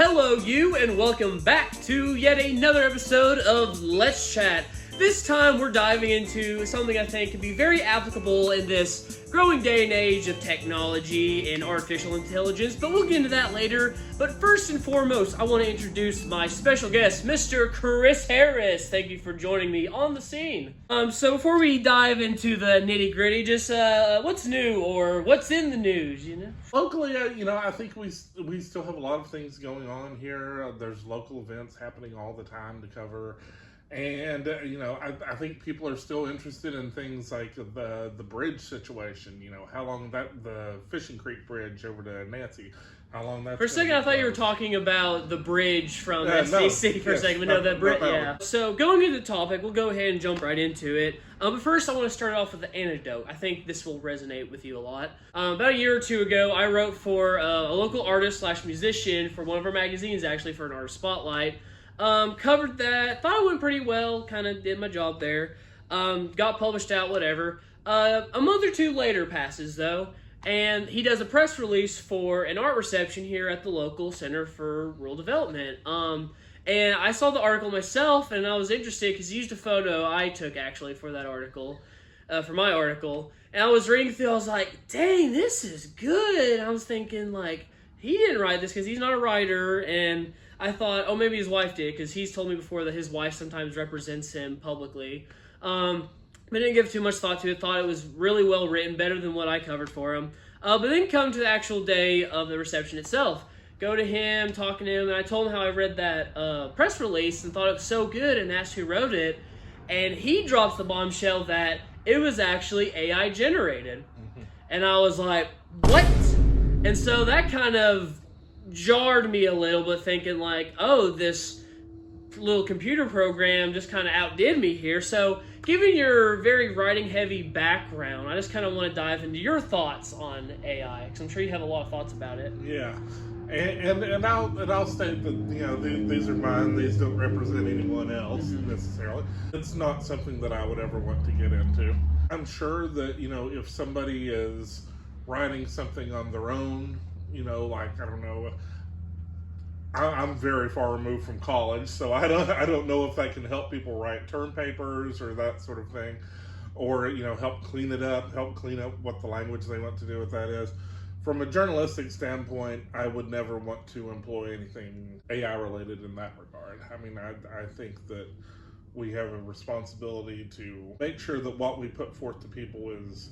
Hello, you, and welcome back to yet another episode of Let's Chat. This time, we're diving into something I think can be very applicable in this growing day and age of technology and artificial intelligence, but we'll get into that later. But first and foremost, I want to introduce my special guest, Mr. Chris Harris. Thank you for joining me on the scene. So before we dive into the nitty-gritty, just what's new or what's in the news, you know? Locally, I think we still have a lot of things going on here. There's local events happening all the time to cover. And, I think people are still interested in things like the bridge situation, how long the Fishing Creek Bridge over to Nancy, how long that's... For a second, I thought you were talking about the bridge from SDC for a second, but no, that bridge, yeah. So going into the topic, we'll go ahead and jump right into it. But first, I want to start off with an anecdote. I think this will resonate with you a lot. About a year or two ago, I wrote for a local artist / musician for one of our magazines, actually, for an artist spotlight. Covered that, thought it went pretty well, kind of did my job there, got published out, whatever. A month or two later passes, though, and he does a press release for an art reception here at the local Center for Rural Development. And I saw the article myself, and I was interested because he used a photo I took, actually, for that article, for my article, and I was reading through, I was like, dang, this is good. I was thinking, like, he didn't write this because he's not a writer, and I thought, oh, maybe his wife did, because he's told me before that his wife sometimes represents him publicly. I didn't give too much thought to it, thought it was really well written, better than what I covered for him. But then come to the actual day of the reception itself. Go to him, talking to him, and I told him how I read that press release and thought it was so good and asked who wrote it. And he drops the bombshell that it was actually AI generated. Mm-hmm. And I was like, what? And so that kind of jarred me a little bit, thinking like, oh, this little computer program just kind of outdid me here. So given your very writing heavy background, I just kind of want to dive into your thoughts on AI, because I'm sure you have a lot of thoughts about it. Yeah, and I'll state that these are mine. These don't represent anyone else necessarily. It's not something that I would ever want to get into. I'm sure that if somebody is writing something on their own, like, I don't know, I'm very far removed from college, so I don't know if that can help people write term papers or that sort of thing, or help clean up what the language they want to do with that is. From a journalistic standpoint, I would never want to employ anything AI related in that regard. I mean, I think that we have a responsibility to make sure that what we put forth to people is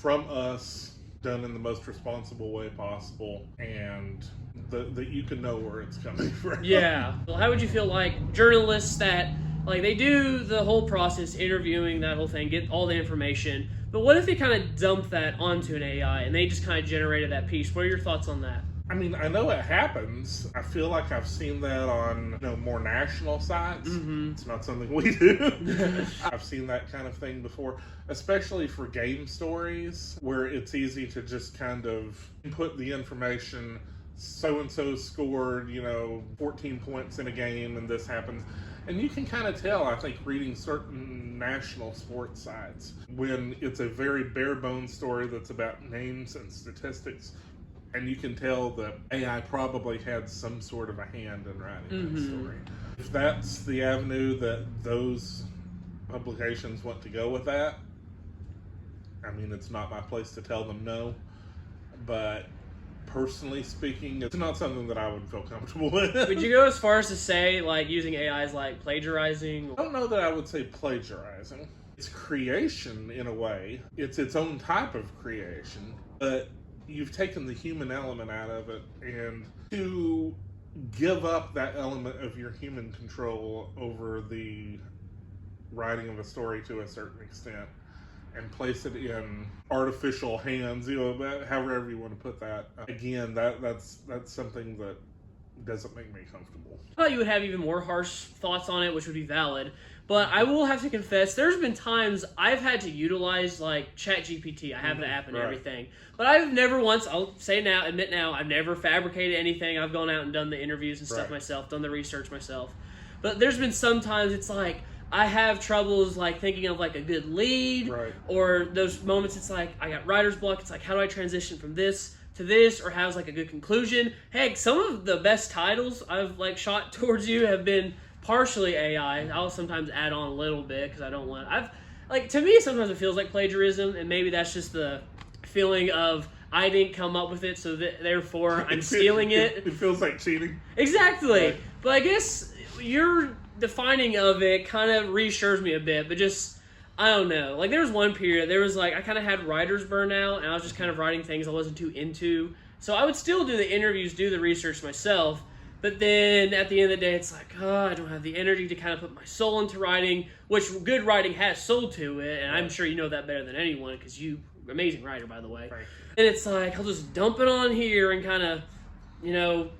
from us, done in the most responsible way possible, and that you can know where it's coming from. Yeah. Well, how would you feel like journalists that, like, they do the whole process, interviewing, that whole thing, get all the information, but what if they kind of dump that onto an AI and they just kind of generated that piece? What are your thoughts on that? I mean, I know it happens. I feel like I've seen that on more national sites. Mm-hmm. It's not something we do. I've seen that kind of thing before, especially for game stories, where it's easy to just kind of input the information. So-and-so scored, 14 points in a game, and this happens. And you can kind of tell, I think, reading certain national sports sites, when it's a very bare-bones story that's about names and statistics, and you can tell that AI probably had some sort of a hand in writing that story. If that's the avenue that those publications want to go with that, I mean, it's not my place to tell them no, but personally speaking, it's not something that I would feel comfortable with. Would you go as far as to say, like, using AI is like plagiarizing? I don't know that I would say plagiarizing. It's creation in a way. It's its own type of creation, but you've taken the human element out of it, and to give up that element of your human control over the writing of a story to a certain extent and place it in artificial hands, however you want to put that. Again, that's something that doesn't make me comfortable. I thought you would have even more harsh thoughts on it, which would be valid. But I will have to confess, there's been times I've had to utilize, like, ChatGPT. I have the app and everything. But I've never once, I'll admit now, I've never fabricated anything. I've gone out and done the interviews and stuff myself, done the research myself. But there's been some times it's like, I have troubles, like, thinking of, like, a good lead. Or those moments it's like, I got writer's block. It's like, how do I transition from this to this or has like a good conclusion. Heck, some of the best titles I've like shot towards you have been partially AI. I'll sometimes add on a little bit because I don't want. To me sometimes it feels like plagiarism, and maybe that's just the feeling of I didn't come up with it, so therefore I'm stealing it. It feels like cheating. Exactly. Right. But I guess your defining of it kind of reassures me a bit, but just, I don't know. Like, there was one period, there was like, I kind of had writer's burnout, and I was just kind of writing things I wasn't too into. So I would still do the interviews, do the research myself, but then at the end of the day, it's like, I don't have the energy to kind of put my soul into writing, which good writing has soul to it, and I'm sure you know that better than anyone, because you, amazing writer, by the way. Right. And it's like, I'll just dump it on here and kind of,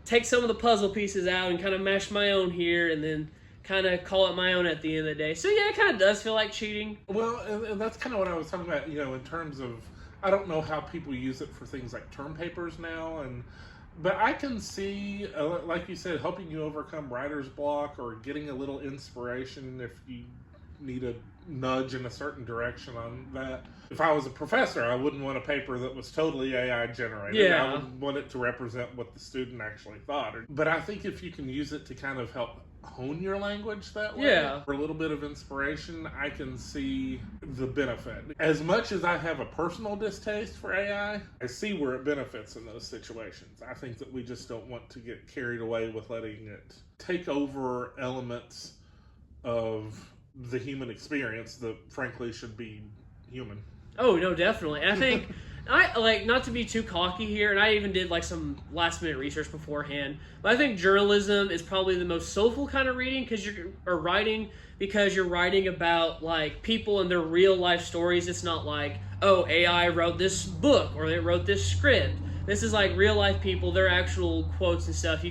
take some of the puzzle pieces out and kind of mash my own here, and then kind of call it my own at the end of the day. So yeah, it kind of does feel like cheating. Well, and that's kind of what I was talking about, in terms of, I don't know how people use it for things like term papers now, but I can see, like you said, helping you overcome writer's block or getting a little inspiration if you need a nudge in a certain direction on that. If I was a professor, I wouldn't want a paper that was totally AI generated. Yeah. I would want it to represent what the student actually thought. But I think if you can use it to kind of help hone your language that way, for a little bit of inspiration, I can see the benefit. As much as I have a personal distaste for AI, I see where it benefits in those situations. I think that we just don't want to get carried away with letting it take over elements of the human experience that frankly should be human. Oh, no, definitely. And I think, not to be too cocky here, and I even did some last minute research beforehand, but I think journalism is probably the most soulful kind of writing because you're writing about people and their real life stories. It's not like, oh, AI wrote this book or they wrote this script. This is like real life people, their actual quotes and stuff.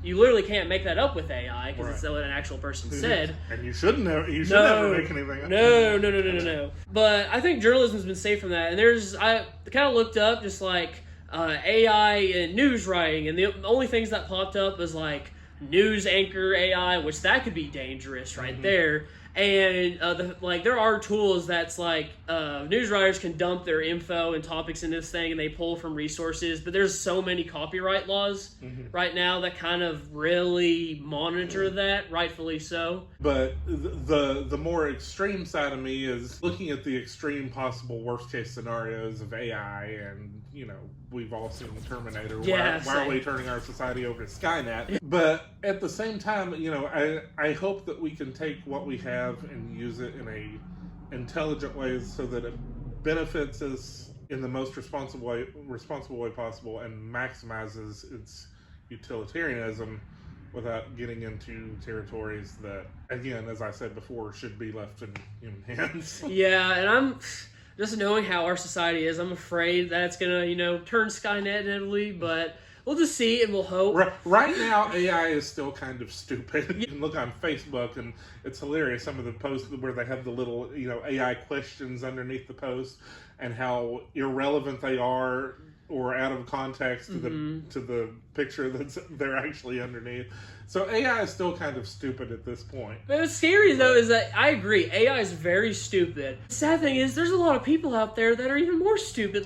You literally can't make that up with AI because it's what an actual person said. And you shouldn't never make anything up. No. But I think journalism's been safe from that. And I kind of looked up just AI and news writing, and the only things that popped up was news anchor AI, which that could be dangerous right there. And there are tools that's news writers can dump their info and topics in this thing and they pull from resources, but there's so many copyright laws right now that kind of really monitor that, rightfully so. But the more extreme side of me is looking at the extreme possible worst case scenarios of AI, and we've all seen the Terminator. Why are we turning our society over to Skynet? But at the same time, I hope that we can take what we have and use it in a intelligent way so that it benefits us in the most responsible way possible and maximizes its utilitarianism without getting into territories that, again, as I said before, should be left in human hands. Yeah, and I'm just knowing how our society is, I'm afraid that it's gonna, turn Skynet inevitably, but we'll just see and we'll hope. Right now, AI is still kind of stupid. You can look on Facebook and it's hilarious, some of the posts where they have the little, AI questions underneath the post and how irrelevant they are or out of context to the picture that's they're actually underneath. So AI is still kind of stupid at this point. But what's scary though is that I agree, AI is very stupid. The sad thing is there's a lot of people out there that are even more stupid.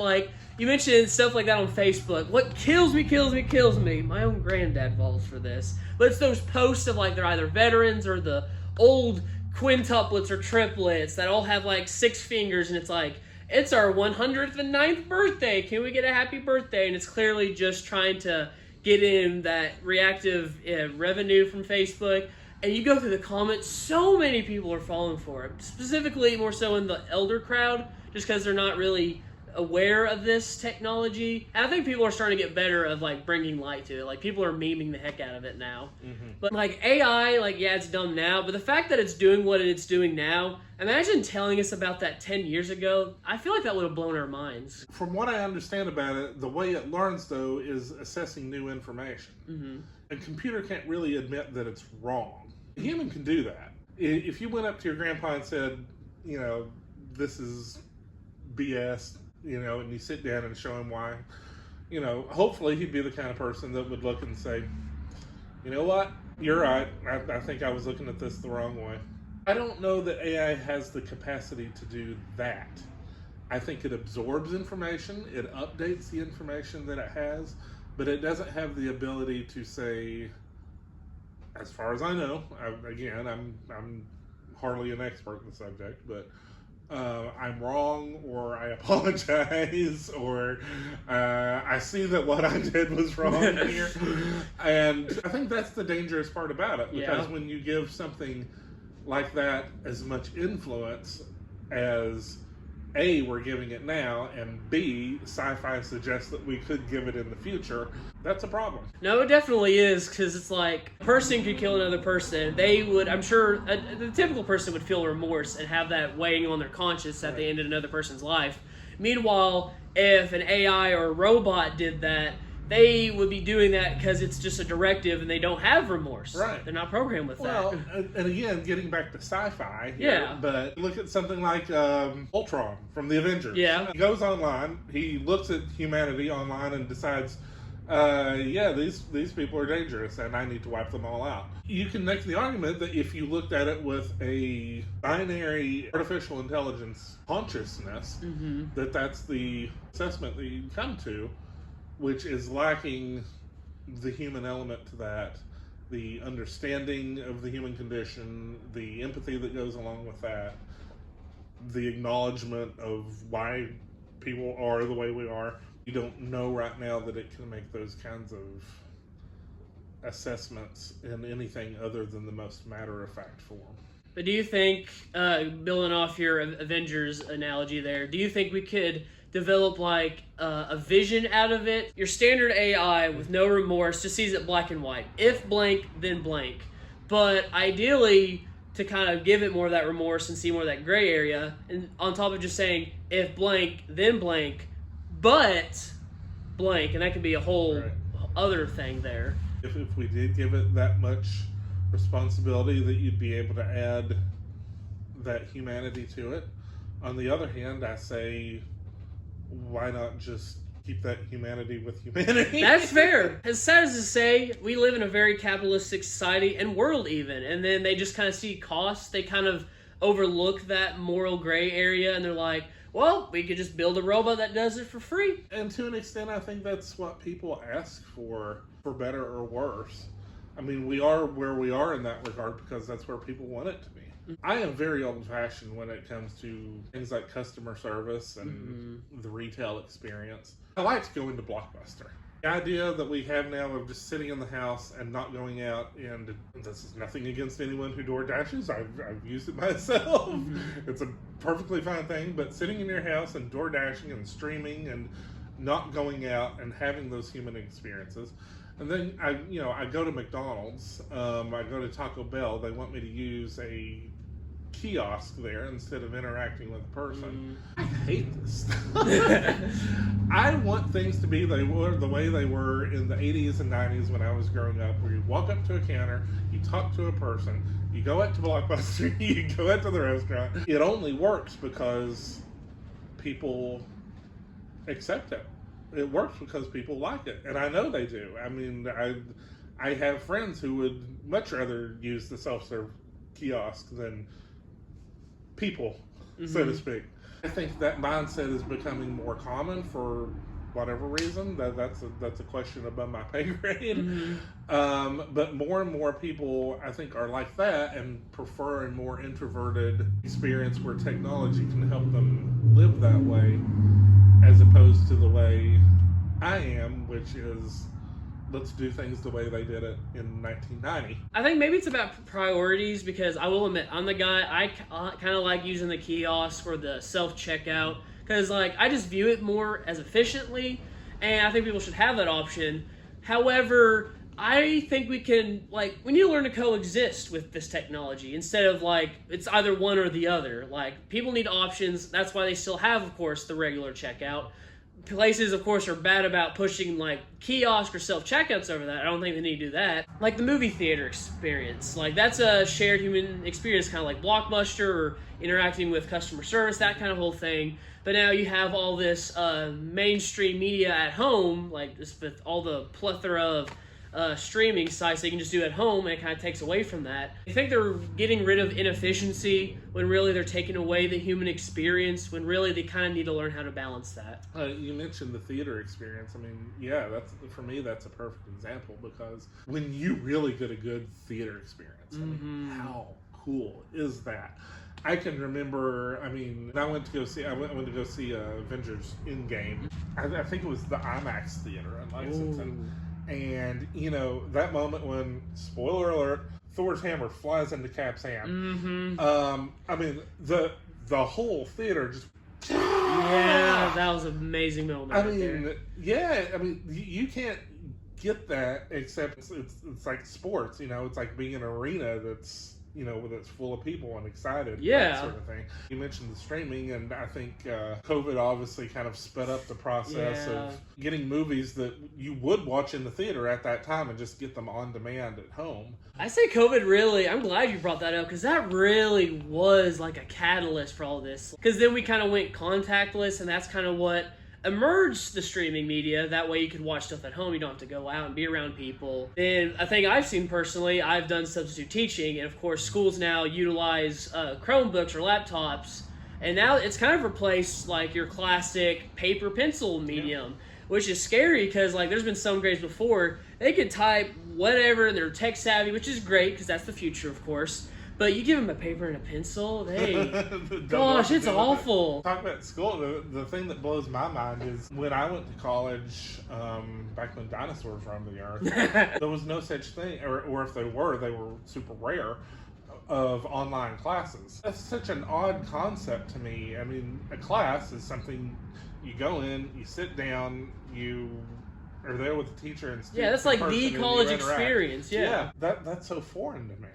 You mentioned stuff like that on Facebook. What kills me. My own granddad falls for this. But it's those posts of they're either veterans or the old quintuplets or triplets that all have 6 fingers, and it's our 109th birthday. Can we get a happy birthday? And it's clearly just trying to get in that reactive revenue from Facebook. And you go through the comments, so many people are falling for it. Specifically, more so in the elder crowd, just because they're not really aware of this technology. And I think people are starting to get better of bringing light to it. People are memeing the heck out of it now. But AI, it's dumb now, but the fact that it's doing what it's doing now, imagine telling us about that 10 years ago. I feel like that would have blown our minds. From what I understand about it, the way it learns though is assessing new information. A computer can't really admit that it's wrong. A human can do that. If you went up to your grandpa and said, this is BS, and you sit down and show him why, hopefully he'd be the kind of person that would look and say, you know what, you're right, I think I was looking at this the wrong way. I don't know that AI has the capacity to do that. I think it absorbs information, it updates the information that it has, but it doesn't have the ability to say, as far as I know, I'm hardly an expert in the subject, but I'm wrong, or I apologize, or I see that what I did was wrong here. And I think that's the dangerous part about it, because when you give something like that as much influence as A, we're giving it now, and B, sci-fi suggests that we could give it in the future, that's a problem. No, it definitely is, because it's like, a person could kill another person. They would, I'm sure, the typical person would feel remorse and have that weighing on their conscience that they ended another person's life. Meanwhile, if an AI or a robot did that, they would be doing that because it's just a directive and they don't have remorse. Right. They're not programmed with that. Well, and again, getting back to sci-fi here, but look at something like Ultron from the Avengers. Yeah. He goes online, he looks at humanity online and decides, these people are dangerous and I need to wipe them all out. You can make the argument that if you looked at it with a binary artificial intelligence consciousness, that's the assessment that you come to, which is lacking the human element to that, the understanding of the human condition, the empathy that goes along with that, the acknowledgement of why people are the way we are. You don't know right now that it can make those kinds of assessments in anything other than the most matter-of-fact form. But do you think, building off your Avengers analogy there, do you think we could develop like a vision out of it? Your standard AI with no remorse just sees it black and white. If blank, then blank. But ideally, to kind of give it more of that remorse and see more of that gray area, and on top of just saying, if blank, then blank, but blank, and that could be a whole other thing there. If we did give it that much responsibility, that you'd be able to add that humanity to it. On the other hand, I say, why not just keep that humanity with humanity? That's fair. As sad as to say, we live in a very capitalistic society and world even, and then they just kind of see costs. They kind of overlook that moral gray area, and they're like, well, we could just build a robot that does it for free. And to an extent, I think that's what people ask for better or worse. I mean, we are where we are in that regard because that's where people want it to be. I am very old-fashioned when it comes to things like customer service and the retail experience. I like to go into Blockbuster. The idea that we have now of just sitting in the house and not going out, and this is nothing against anyone who door dashes. I've used it myself. It's a perfectly fine thing, but sitting in your house and door dashing and streaming and not going out and having those human experiences. And then I go to McDonald's, I go to Taco Bell, they want me to use a kiosk there instead of interacting with a person. I hate this stuff. I want things to be the way they were in the 80s and 90s when I was growing up, where you walk up to a counter, you talk to a person, you go out to Blockbuster, you go out to the restaurant. It only works because people accept it. It works because people like it, and I know they do. I mean, I have friends who would much rather use the self-serve kiosk than people, so to speak. I think that mindset is becoming more common for whatever reason. That's a question above my pay grade. But more and more people, I think, are like that and prefer a more introverted experience where technology can help them live that way, as opposed to the way I am, which is, let's do things the way they did it in 1990. I think maybe it's about priorities, because I will admit, I'm the guy, I kind of like using the kiosk or the self-checkout, because like I just view it more as efficiently, and I think people should have that option. However, I think we need to learn to coexist with this technology instead of like, it's either one or the other. Like, people need options. That's why they still have, of course, the regular checkout. Places, of course, are bad about pushing like kiosk or self-checkouts over that. I don't think they need to do that. Like the movie theater experience. Like, that's a shared human experience, kind of like Blockbuster or interacting with customer service, that kind of whole thing. But now you have all this mainstream media at home, like this, with all the plethora of streaming sites so you can just do it at home, and it kind of takes away from that. I think they're getting rid of inefficiency when really they're taking away the human experience, when really they kind of need to learn how to balance that. You mentioned the theater experience. I mean, yeah, for me, that's a perfect example, because when you really get a good theater experience, I mean, how cool is that? I can remember, I mean, I went to go see Avengers Endgame. I think it was the IMAX theater in Lexington. And, you know, that moment when, spoiler alert, Thor's hammer flies into Cap's hand. I mean, the whole theater just... Yeah, that was an amazing moment. I mean, yeah, I mean, you can't get that except it's like sports, you know, it's like being in an arena that's, you know, that's full of people and excited, that sort of thing. You mentioned the streaming, and I think COVID obviously kind of sped up the process of getting movies that you would watch in the theater at that time and just get them on demand at home. I say COVID really, I'm glad you brought that up, because that really was like a catalyst for all this. Because then we kind of went contactless, and that's kind of what emerged the streaming media. That way you could watch stuff at home. You don't have to go out and be around people. And a thing I've seen personally, I've done substitute teaching, and of course schools now utilize Chromebooks or laptops, and now it's kind of replaced like your classic paper pencil medium, which is scary because like there's been some grades before they could type whatever and they're tech savvy, which is great because that's the future, of course. But you give them a paper and a pencil, gosh, it's awful. Talk about school, the thing that blows my mind is when I went to college, back when dinosaurs roamed the earth, there was no such thing, or if they were super rare, of online classes. That's such an odd concept to me. I mean, a class is something you go in, you sit down, you are there with the teacher and student. Yeah, that's like the college experience. Yeah, that's so foreign to me.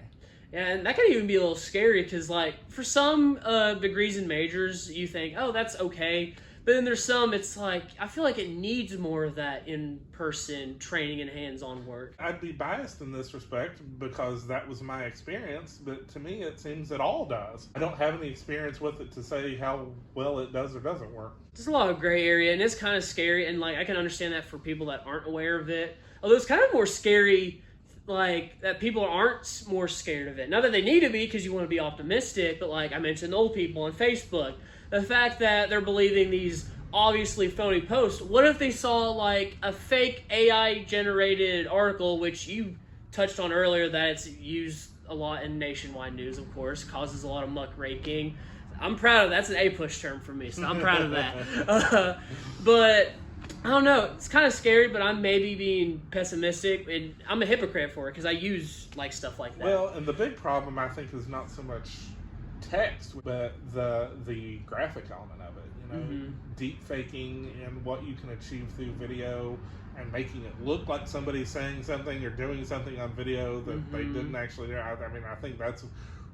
And that can even be a little scary because, like, for some degrees and majors, you think, oh, that's okay. But then there's some, it's like, I feel like it needs more of that in-person training and hands-on work. I'd be biased in this respect because that was my experience, but to me it seems it all does. I don't have any experience with it to say how well it does or doesn't work. There's a lot of gray area, and it's kind of scary, and, like, I can understand that for people that aren't aware of it. Although it's kind of more scary, like, that people aren't more scared of it. Not that they need to be because you want to be optimistic, but like I mentioned, old people on Facebook, the fact that they're believing these obviously phony posts. What if they saw like a fake AI generated article, which you touched on earlier, that it's used a lot in nationwide news, of course, causes a lot of muckraking. I'm proud of that. That's an A-push term for me, so I'm proud of that. But I don't know. It's kind of scary, but I'm maybe being pessimistic, and I'm a hypocrite for it because I use like stuff like that. Well, and the big problem I think is not so much text, but the graphic element of it. You know, deep faking and what you can achieve through video and making it look like somebody's saying something or doing something on video that they didn't actually do. I mean, I think that's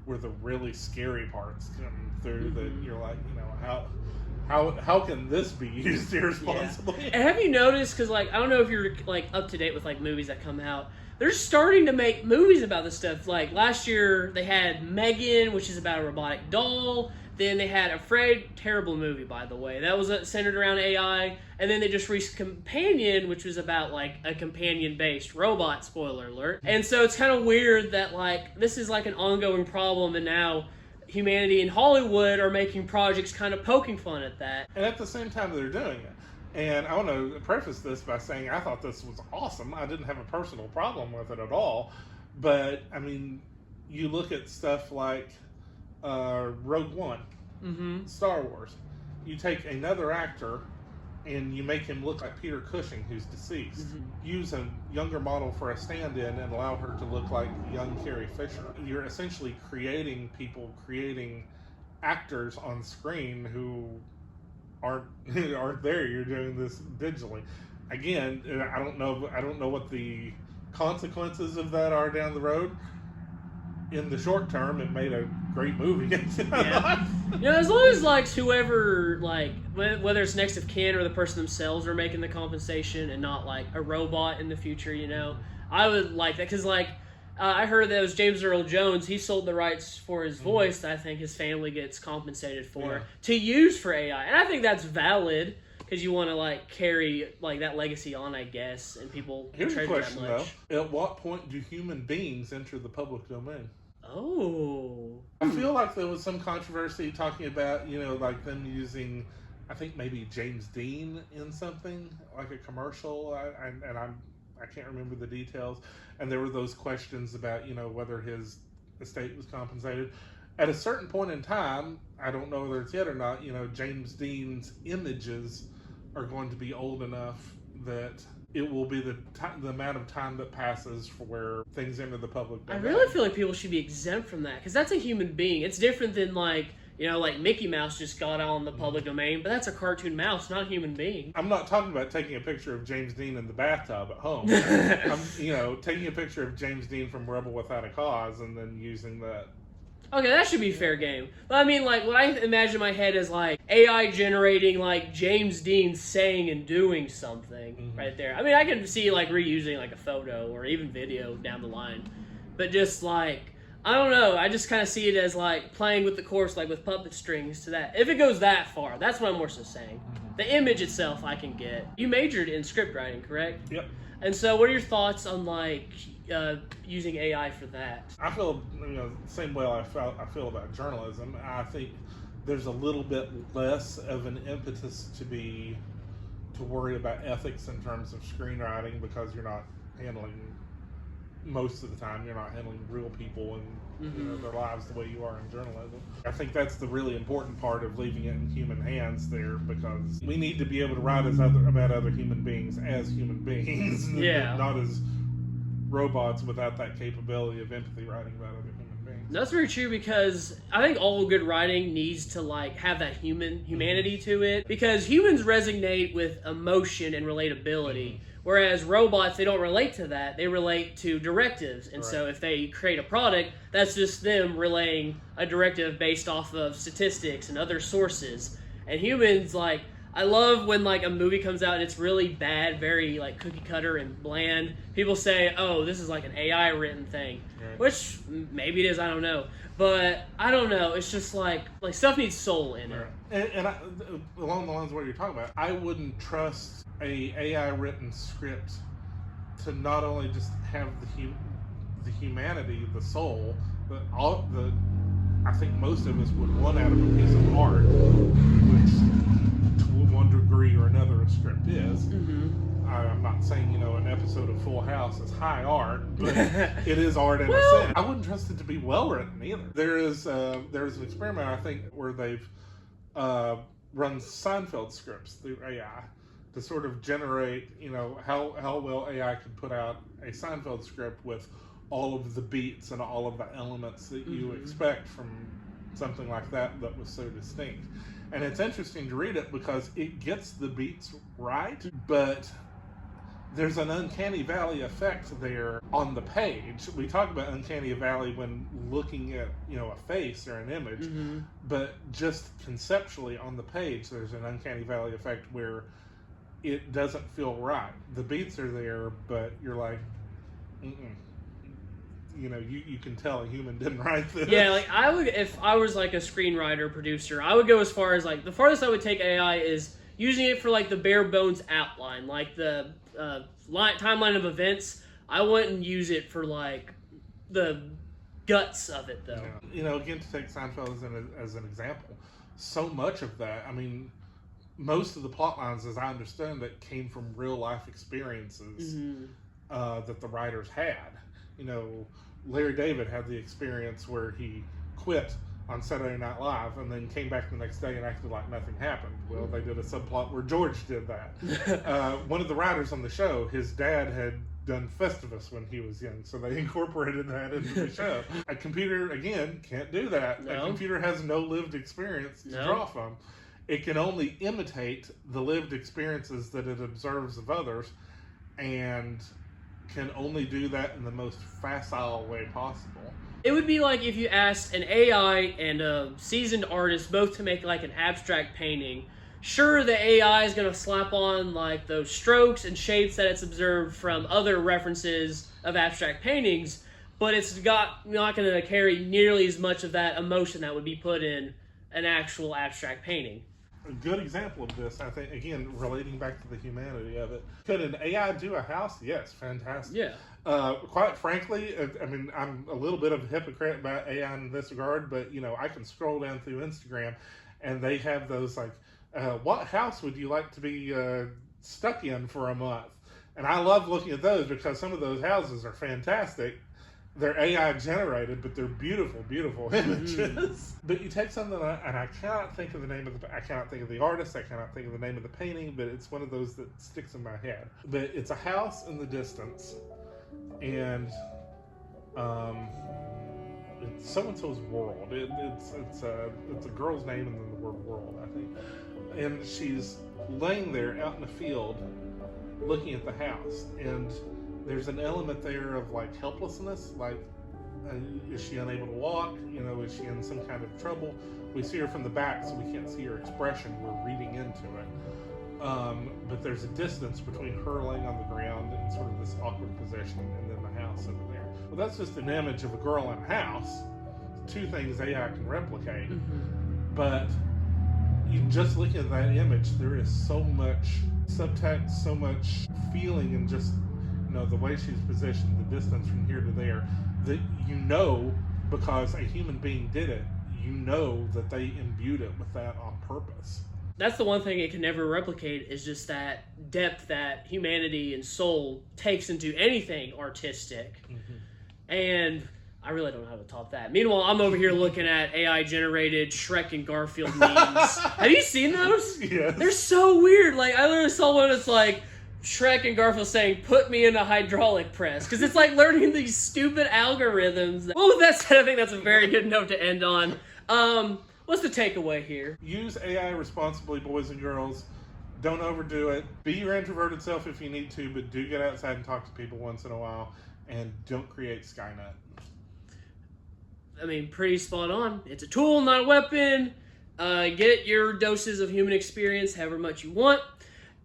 where the really scary parts come through. That you're like, you know, how can this be used irresponsibly? Yeah. And have you noticed, because like I don't know if you're like up to date with like movies that come out, they're starting to make movies about this stuff. Like last year they had Megan, which is about a robotic doll. Then they had Afraid, terrible movie by the way, that was centered around AI. And then they just released Companion, which was about like a companion based robot, spoiler alert. And so it's kind of weird that like this is like an ongoing problem, and now humanity in Hollywood are making projects kind of poking fun at that. And at the same time they're doing it. And I want to preface this by saying I thought this was awesome. I didn't have a personal problem with it at all. But, I mean, you look at stuff like Rogue One, Star Wars. You take another actor and you make him look like Peter Cushing, who's deceased. Use a younger model for a stand-in and allow her to look like young Carrie Fisher. You're essentially creating actors on screen who aren't there. You're doing this digitally. Again, I don't know what the consequences of that are down the road. In the short term, it made a great movie. Yeah. You know, as long as like whoever, like whether it's next of kin or the person themselves are making the compensation and not like a robot in the future, you know, I would like that. Because like I heard that it was James Earl Jones. He sold the rights for his voice that I think his family gets compensated for to use for AI, and I think that's valid. because you want to like carry like that legacy on, I guess, and people Here's a treasure question that much. though: at what point do human beings enter the public domain? Oh, I feel like there was some controversy talking about, like them using, I think maybe James Dean in something like a commercial, I can't remember the details, and there were those questions about whether his estate was compensated. At a certain point in time, I don't know whether it's yet or not, James Dean's images are going to be old enough that it will be the amount of time that passes for where things enter the public domain. I really feel like people should be exempt from that, because that's a human being. It's different than like Mickey Mouse just got out on the public domain, but that's a cartoon mouse, not a human being. I'm not talking about taking a picture of James Dean in the bathtub at home. I'm, taking a picture of James Dean from Rebel Without a Cause and then using that. Okay, that should be fair game. But I mean, like, what I imagine in my head is, like, AI generating, like, James Dean saying and doing something right there. I mean, I can see, like, reusing, like, a photo or even video down the line. But just, like, I don't know. I just kind of see it as, like, playing with the course, like, with puppet strings to that. If it goes that far, that's what I'm more so saying. The image itself I can get. You majored in script writing, correct? Yep. And so what are your thoughts on, like, using AI for that? I feel the same way I feel about journalism. I think there's a little bit less of an impetus to worry about ethics in terms of screenwriting, because you're not handling, most of the time, you're not handling real people and their lives the way you are in journalism. I think that's the really important part of leaving it in human hands there, because we need to be able to write about other human beings as human beings, not as robots without that capability of empathy writing about other human beings. That's very true, because I think all good writing needs to like have that humanity to it, because humans resonate with emotion and relatability, whereas robots, they don't relate to that. They relate to directives, and so if they create a product, that's just them relaying a directive based off of statistics and other sources. And humans, like, I love when like a movie comes out and it's really bad, very like cookie cutter and bland. People say, "Oh, this is like an AI written thing," which maybe it is. I don't know, but I don't know. It's just like stuff needs soul in it. And along the lines of what you're talking about, I wouldn't trust a AI written script to not only just have the humanity, the soul, but I think most of us would want out of a piece of art, which to one degree or another a script is. I'm not saying an episode of Full House is high art, but it is art in a sense. I wouldn't trust it to be well written either. There's an experiment, I think, where they've run Seinfeld scripts through AI to sort of generate how well AI could put out a Seinfeld script with all of the beats and all of the elements that you expect from something like that was so distinct. And it's interesting to read it because it gets the beats right, but there's an uncanny valley effect there on the page. We talk about uncanny valley when looking at a face or an image, but just conceptually on the page, there's an uncanny valley effect where it doesn't feel right. The beats are there, but you're like, you can tell a human didn't write this. Yeah, like I would, if I was like a screenwriter, producer, I would go as far as like, the farthest I would take AI is using it for like the bare bones outline, like the timeline of events. I wouldn't use it for like the guts of it, though. Again, to take Seinfeld as an example, so much of that, I mean, most of the plot lines, as I understand it, came from real life experiences that the writers had. Larry David had the experience where he quit on Saturday Night Live and then came back the next day and acted like nothing happened. Well, they did a subplot where George did that. One of the writers on the show, his dad had done Festivus when he was young, so they incorporated that into the show. A computer, again, can't do that. No. A computer has no lived experience to draw from. It can only imitate the lived experiences that it observes of others, and can only do that in the most facile way possible. It would be like if you asked an AI and a seasoned artist both to make like an abstract painting. Sure, the AI is going to slap on like those strokes and shapes that it's observed from other references of abstract paintings, but it's not going to carry nearly as much of that emotion that would be put in an actual abstract painting. a good example of this, I think, again, relating back to the humanity of it. Could an AI do a house? Yes, fantastic. Yeah. Quite frankly, I mean, I'm a little bit of a hypocrite about AI in this regard, but, you know, I can scroll down through Instagram and they have those, like, what house would you like to be stuck in for a month? And I love looking at those because some of those houses are fantastic. They're AI generated, but they're beautiful, beautiful images. But you take something, and I cannot think of the name of I cannot think of the artist, I cannot think of the name of the painting, but it's one of those that sticks in my head. But it's a house in the distance, and it's so-and-so's world. It's a girl's name and then the word world, I think. And she's laying there out in the field, looking at the house, and there's an element there of like helplessness, like is she unable to walk? You know, is she in some kind of trouble? We see her from the back, so we can't see her expression. We're reading into it. But there's a distance between her laying on the ground in sort of this awkward position and then the house over there. Well, that's just an image of a girl in a house. Two things AI can replicate. But you just look at that image, there is so much subtext, so much feeling, and just the way she's positioned, the distance from here to there, that because a human being did it, that they imbued it with that on purpose. That's the one thing it can never replicate, is just that depth that humanity and soul takes into anything artistic. And I really don't know how to top that. Meanwhile, I'm over here looking at AI-generated Shrek and Garfield memes. Have you seen those? Yes. They're so weird. Like, I literally saw one that's like, Shrek and Garfield saying, "Put me in a hydraulic press," because it's like learning these stupid algorithms. Well, with that said, I think that's a very good note to end on. What's the takeaway here? Use AI responsibly, boys and girls. Don't overdo it. Be your introverted self if you need to, but do get outside and talk to people once in a while, and don't create Skynet. I mean, pretty spot on. It's a tool, not a weapon. Get your doses of human experience however much you want.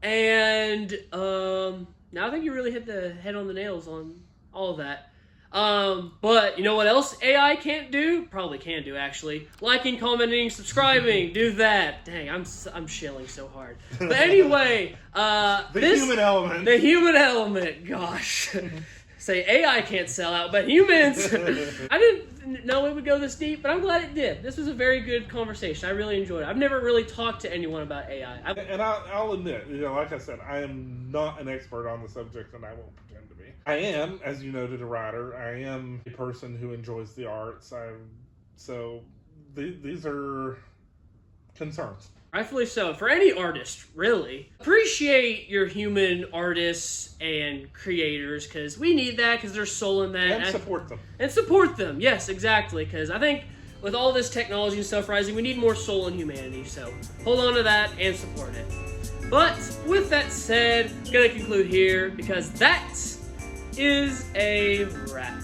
And now I think you really hit the head on the nails on all of that. But you know what else AI can't do? Probably can do, actually. Liking, commenting, subscribing. Do that. Dang, I'm shilling so hard. But anyway, human element. The human element. Gosh. Say AI can't sell out, but humans. I didn't know it would go this deep, but I'm glad it did. This was a very good conversation. I really enjoyed it. I've never really talked to anyone about AI. And I'll admit, like I said, I am not an expert on the subject, and I won't pretend to be. I am, as you noted, a writer. I am a person who enjoys the arts. So these are concerns. Rightfully so. For any artist, really. Appreciate your human artists and creators, because we need that, because there's soul in that. And support them. And support them, yes, exactly. Because I think with all this technology and stuff rising, we need more soul in humanity. So hold on to that and support it. But with that said, I'm going to conclude here, because that is a wrap.